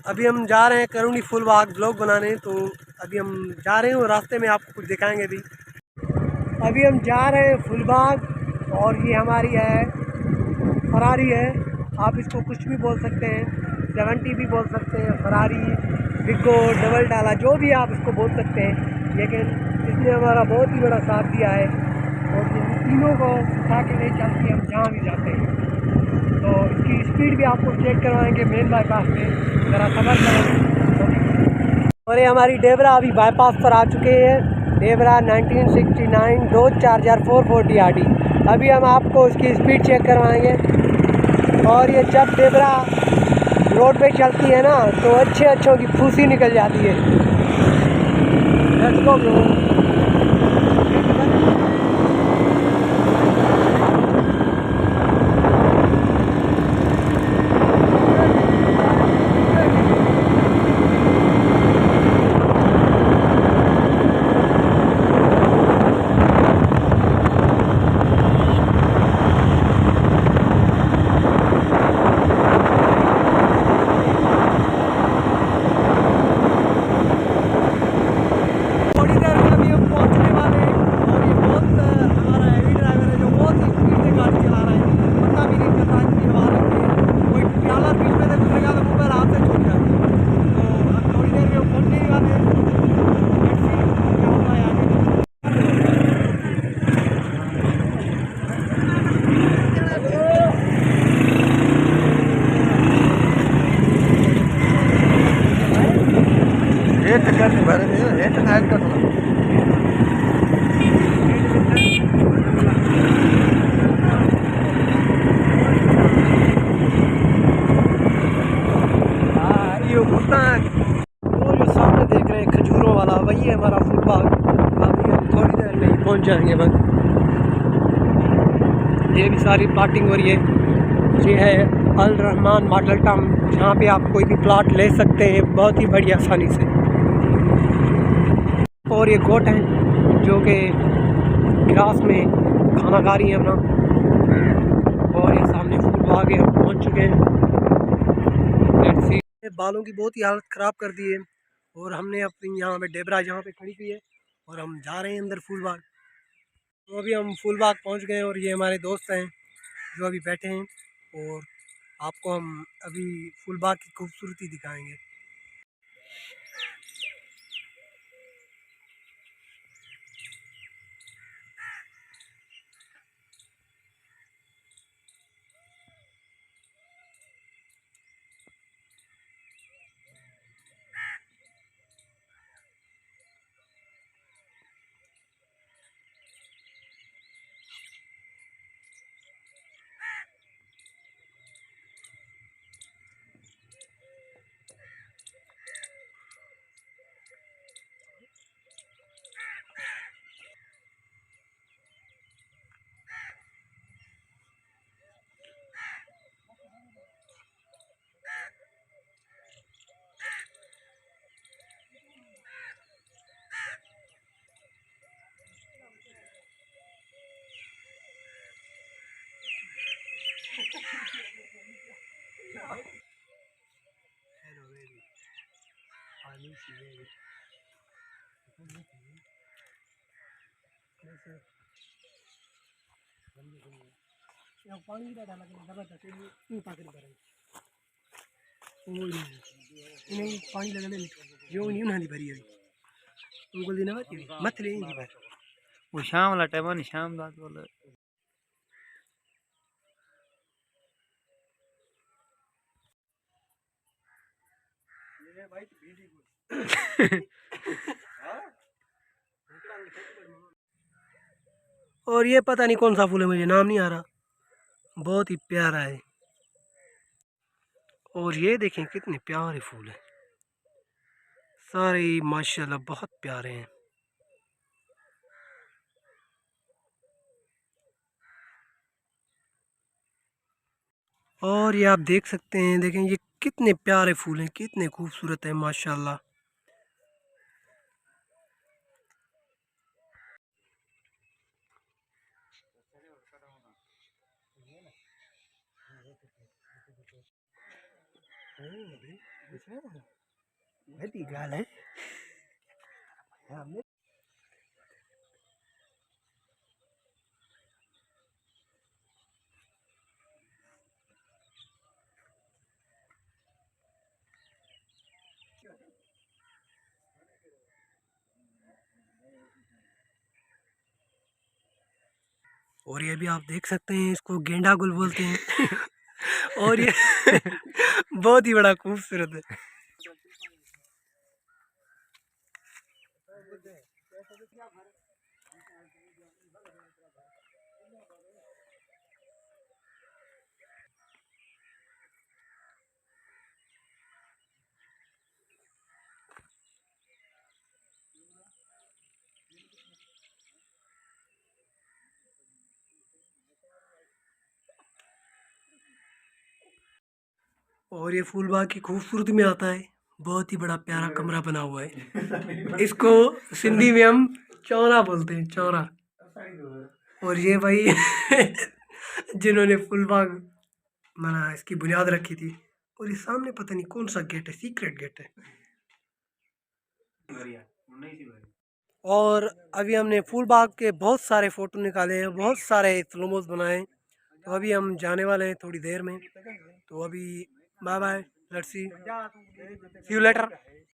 अभी हम जा रहे हैं करुणी फुल बाग ब्लॉग बनाने, तो अभी हम जा रहे हैं और रास्ते में आपको कुछ दिखाएंगे भी। अभी हम जा रहे हैं फुलबाग और ये हमारी है फरारी है, आप इसको कुछ भी बोल सकते हैं, 70 भी बोल सकते हैं, फरारी, बिगो, डबल डाला, जो भी आप इसको बोल सकते हैं, लेकिन इसने हमारा बहुत ही बड़ा साथ दिया है और ये हम तीनों को उठा के ले चलती है हम जहाँ भी जाते हैं। तो इसकी स्पीड भी आपको चेक करवाएंगे मेन बाईपास में, ज़रा सबर करें। और ये हमारी डेबरा अभी बाईपास पर आ चुके हैं, डेबरा 1969 डोज चार्जर 440 RD। अभी हम आपको इसकी स्पीड चेक करवाएंगे। और ये जब डेबरा रोड पे चलती है ना तो अच्छों की फूसी निकल जाती है। Let's go bro. वो जो सामने देख रहे हैं खजूरों वाला, वही है हमारा फुल बाग। अभी हम थोड़ी देर में ही पहुँच जाएंगे बस। ये भी सारी प्लाटिंग हो रही है। ये है अल रहमान मॉडल टाउन, जहाँ पे आप कोई भी प्लाट ले सकते हैं बहुत ही बड़ी आसानी से। और ये गोट है जो कि ग्रास में खाना खा रही है अपना। और ये सामने फुल बाग है, हम पहुँच चुके हैं। बालों की बहुत ही हालत ख़राब कर दी है और हमने अपनी यहाँ पे डेबरा जहाँ पे खड़ी हुई है और हम जा रहे हैं अंदर फूल बाग। तो अभी हम फूल बाग पहुँच गए और ये हमारे दोस्त हैं जो अभी बैठे हैं और आपको हम अभी फूल बाग की खूबसूरती दिखाएंगे। पानी डाला पानी लगा जो नहीं उन्हें भरी है उनको देना मत ले वो शाम वाला टाइम नहीं, शाम रात वाला और ये पता नहीं कौन सा फूल है, मुझे नाम नहीं आ रहा, बहुत ही प्यारा है। और ये देखें कितने प्यारे फूल हैं, सारे माशाल्लाह बहुत प्यारे हैं। और ये आप देख सकते हैं, देखें ये कितने प्यारे फूल हैं, कितने खूबसूरत हैं माशाल्लाह। वही गाल है। और ये भी आप देख सकते हैं, इसको गेंडा गुल बोलते हैं। और ये बहुत ही बड़ा खूबसूरत है। और ये फूल बाग की खूबसूरती में आता है, बहुत ही बड़ा प्यारा कमरा बना हुआ है। इसको सिंधी में हम चौरा बोलते हैं, चौरा। और ये भाई जिन्होंने फूल बाग माना इसकी बुनियाद रखी थी। और ये सामने पता नहीं कौन सा गेट है, सीक्रेट गेट है। और अभी हमने फूल बाग के बहुत सारे फ़ोटो निकाले हैं, बहुत सारे स्लोमोस बनाए हैं। तो अभी हम जाने वाले हैं थोड़ी देर में। तो अभी bye bye, let's see you letter.